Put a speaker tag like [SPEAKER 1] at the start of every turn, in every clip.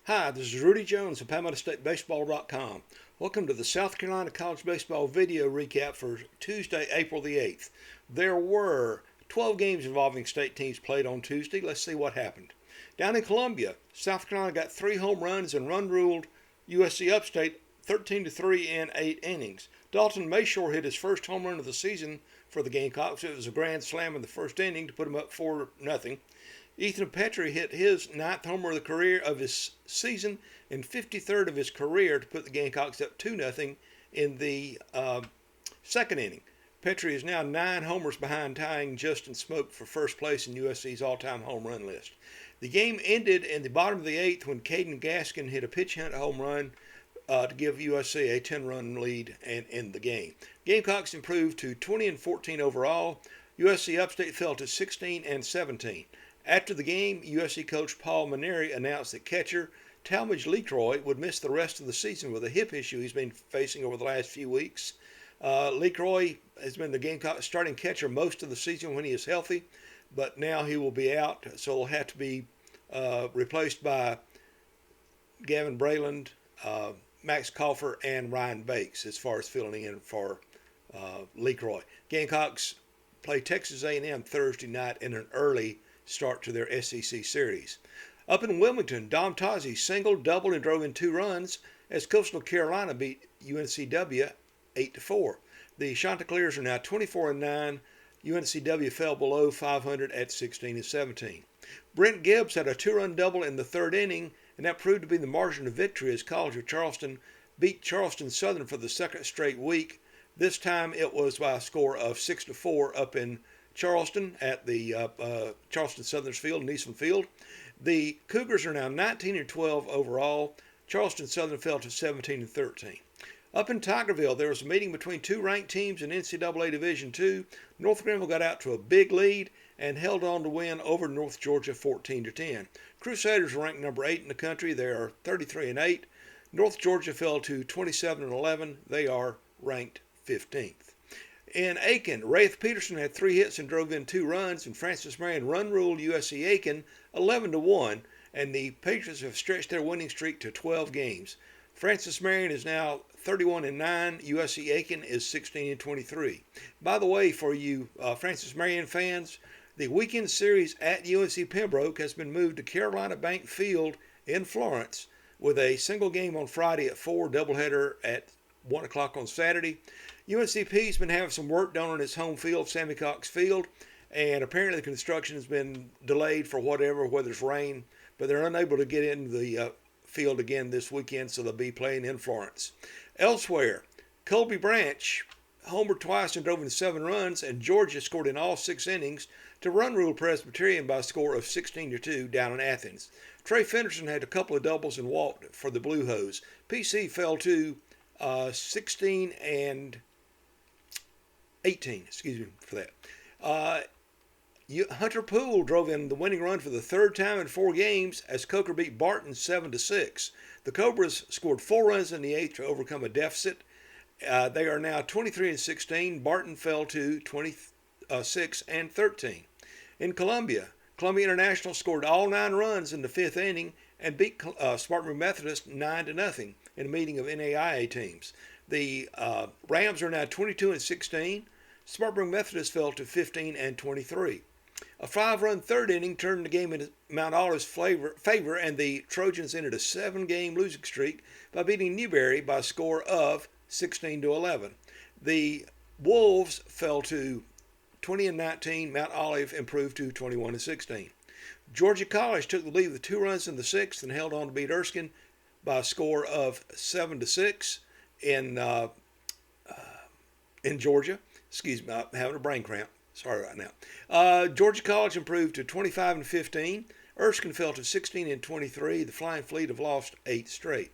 [SPEAKER 1] Hi, this is Rudy Jones of PalmettoStateBaseball.com. Welcome to the South Carolina College Baseball video recap for Tuesday, April the 8th. There were 12 games involving state teams played on Tuesday. Let's see what happened. Down in Columbia, South Carolina got 3 home runs and run-ruled USC Upstate 13-3 in 8 innings. Dalton Mayshore hit his first home run of the season for the Gamecocks. It was a grand slam in the first inning to put him up 4-0. Ethan Petrie hit his 9th homer of his season and 53rd of his career to put the Gamecocks up 2-0 in the second inning. Petrie is now 9 homers behind, tying Justin Smoke for first place in USC's all-time home run list. The game ended in the bottom of the 8th when Caden Gaskin hit a pitch-hit home run to give USC a 10-run lead and end the game. Gamecocks improved to 20-14 overall. USC Upstate fell to 16-17. After the game, USC coach Paul Maneri announced that catcher Talmadge LeCroy would miss the rest of the season with a hip issue he's been facing over the last few weeks. LeCroy has been the Gamecock starting catcher most of the season when he is healthy, but now he will be out, so he'll have to be replaced by Gavin Brayland, Max Coffer, and Ryan Bakes as far as filling in for LeCroy. Gamecocks play Texas A&M Thursday night in an early start to their SEC series. Up in Wilmington, Dom Tazi singled, doubled, and drove in 2 runs as Coastal Carolina beat UNCW 8-4. The Chanticleers are now 24-9. UNCW fell below 500 at 16-17. Brent Gibbs had a 2-run double in the 3rd inning, and that proved to be the margin of victory as College of Charleston beat Charleston Southern for the 2nd straight week. This time it was by a score of 6-4 up in Charleston at the Charleston Southern's Field, Neeson Field. The Cougars are now 19-12 overall. Charleston Southern fell to 17-13. Up in Tigerville, there was a meeting between 2 ranked teams in NCAA Division II. North Greenville got out to a big lead and held on to win over North Georgia 14-10. Crusaders are ranked number 8 in the country. They are 33-8. North Georgia fell to 27-11. They are ranked 15th. In Aiken, Rafe Peterson had 3 hits and drove in 2 runs, and Francis Marion run-ruled USC Aiken 11-1, and the Patriots have stretched their winning streak to 12 games. Francis Marion is now 31-9. USC Aiken is 16-23. By the way, for you Francis Marion fans, the weekend series at UNC Pembroke has been moved to Carolina Bank Field in Florence with a single game on Friday at 4, doubleheader at 1 o'clock on Saturday. UNCP's been having some work done on its home field, Sammy Cox Field, and apparently the construction has been delayed for whether it's rain, but they're unable to get into the field again this weekend, so they'll be playing in Florence. Elsewhere, Colby Branch homered twice and drove in 7 runs, and Georgia scored in all 6 innings to run-rule Presbyterian by a score of 16-2 down in Athens. Trey Fenderson had a couple of doubles and walked for the Blue Hose. PC fell to 16-18, excuse me for that. Hunter Poole drove in the winning run for the 3rd time in 4 games as Coker beat Barton 7-6. The Cobras scored 4 runs in the 8th to overcome a deficit. They are now 23-16. Barton fell to 26-13. In Columbia, Columbia International scored all 9 runs in the 5th inning and beat Spartan Methodist 9-0 in a meeting of NAIA teams. The Rams are now 22-16. Spartanburg Methodist fell to 15-23. A 5-run 3rd inning turned the game into Mount Olive's favor, and the Trojans ended a 7-game losing streak by beating Newberry by a score of 16-11. The Wolves fell to 20-19. Mount Olive improved to 21-16. Georgia College took the lead with 2 runs in the 6th and held on to beat Erskine by a score of 7-6 in Georgia. Excuse me, I'm having a brain cramp. Sorry right now. Georgia College improved to 25-15. Erskine fell to 16-23. The Flying Fleet have lost 8 straight.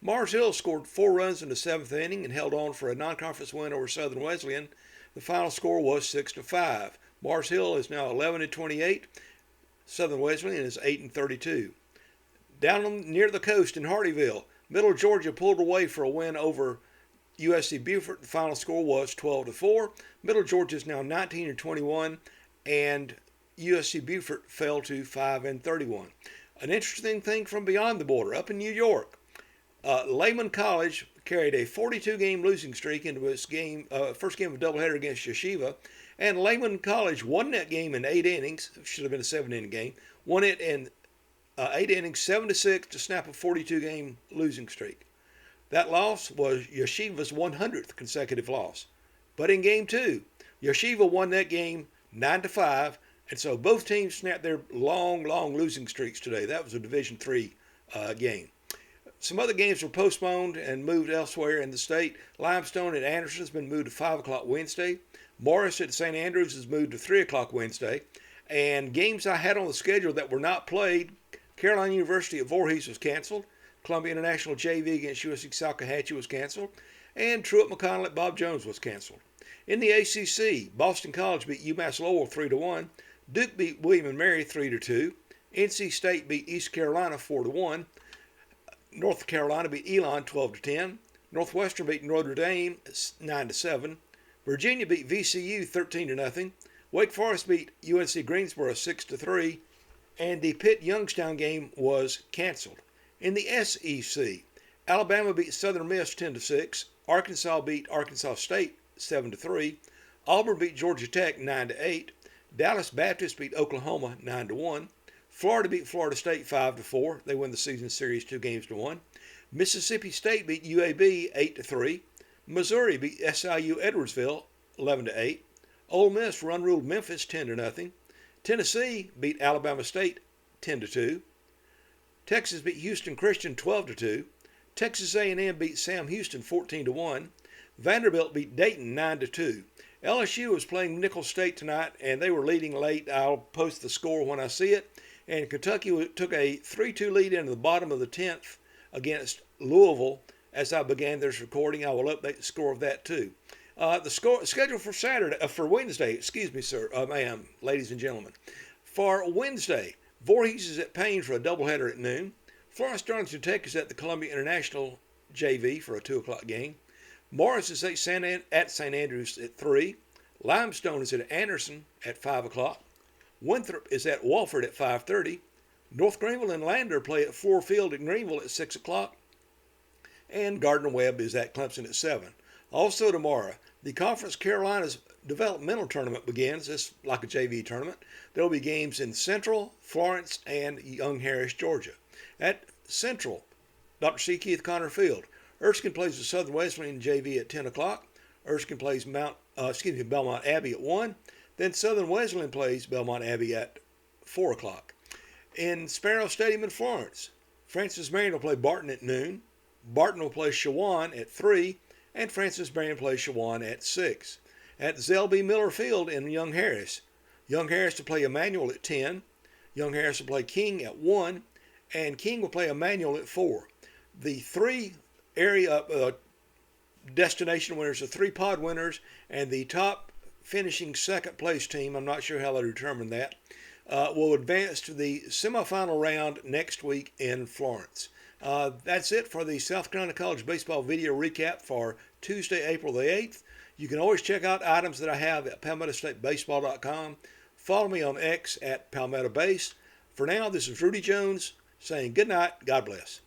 [SPEAKER 1] Mars Hill scored 4 runs in the 7th inning and held on for a non-conference win over Southern Wesleyan. The final score was 6-5. Mars Hill is now 11-28. Southern Wesleyan is 8-32. Down near the coast in Hardyville, Middle Georgia pulled away for a win over USC Beaufort. The final score was 12-4. Middle Georgia is now 19-21, and USC Beaufort fell to 5-31. An interesting thing from beyond the border, up in New York, Lehman College carried a 42-game losing streak into its first game of doubleheader against Yeshiva, and Lehman College won that game in 8 innings. It should have been a 7-inning game. Won it in 8 innings, 7-6 to snap a 42-game losing streak. That loss was Yeshiva's 100th consecutive loss. But in Game 2, Yeshiva won that game 9-5, and so both teams snapped their long losing streaks today. That was a Division III game. Some other games were postponed and moved elsewhere in the state. Limestone at Anderson has been moved to 5 o'clock Wednesday. Morris at St. Andrews is moved to 3 o'clock Wednesday. And games I had on the schedule that were not played, Carolina University at Voorhees was canceled. Columbia International JV against USC Salkehatchie was canceled. And Truett McConnell at Bob Jones was canceled. In the ACC, Boston College beat UMass Lowell 3-1. Duke beat William & Mary 3-2. NC State beat East Carolina 4-1. North Carolina beat Elon 12-10. Northwestern beat Notre Dame 9-7. Virginia beat VCU 13-0. Wake Forest beat UNC Greensboro 6-3. And the Pitt-Youngstown game was canceled. In the SEC, Alabama beat Southern Miss 10-6. Arkansas beat Arkansas State 7-3. Auburn beat Georgia Tech 9-8. Dallas Baptist beat Oklahoma 9-1. Florida beat Florida State 5-4. They win the season series 2-1. Mississippi State beat UAB 8-3. Missouri beat SIU Edwardsville 11-8. Ole Miss run-ruled Memphis 10-0. Tennessee beat Alabama State 10-2. Texas beat Houston Christian 12-2. Texas A&M beat Sam Houston 14-1. Vanderbilt beat Dayton 9-2. LSU was playing Nicholls State tonight, and they were leading late. I'll post the score when I see it. And Kentucky took a 3-2 lead into the bottom of the 10th against Louisville. As I began this recording, I will update the score of that too. The schedule for Wednesday, ma'am, ladies and gentlemen. For Wednesday, Voorhees is at Payne for a doubleheader at noon. Florence Darlington Tech is at the Columbia International JV for a 2 o'clock game. Morris is at St. Andrews at 3. Limestone is at Anderson at 5 o'clock. Winthrop is at Walford at 5:30. North Greenville and Lander play at Fluor Field in Greenville at 6 o'clock. And Gardner Webb is at Clemson at 7. Also tomorrow, the Conference Carolinas developmental tournament begins. It's like a JV tournament. There will be games in Central, Florence, and Young Harris, Georgia. At Central, Dr. C. Keith Connor Field. Erskine plays the Southern Wesleyan JV at 10 o'clock. Erskine plays Belmont Abbey at 1. Then Southern Wesleyan plays Belmont Abbey at 4 o'clock. In Sparrow Stadium in Florence, Francis Marion will play Barton at noon. Barton will play Shawan at 3. And Francis Marion plays Shawan at 6. At Zell B. Miller Field in Young Harris will play Emmanuel at 10. Young Harris will play King at 1. And King will play Emmanuel at 4. The 3 area destination winners, the 3 pod winners, and the top finishing second place team, I'm not sure how they determine that, will advance to the semifinal round next week in Florence. That's it for the South Carolina College Baseball video recap for Tuesday, April the 8th. You can always check out items that I have at PalmettoStateBaseball.com. Follow me on X at Palmetto Base. For now, this is Rudy Jones saying good night, God bless.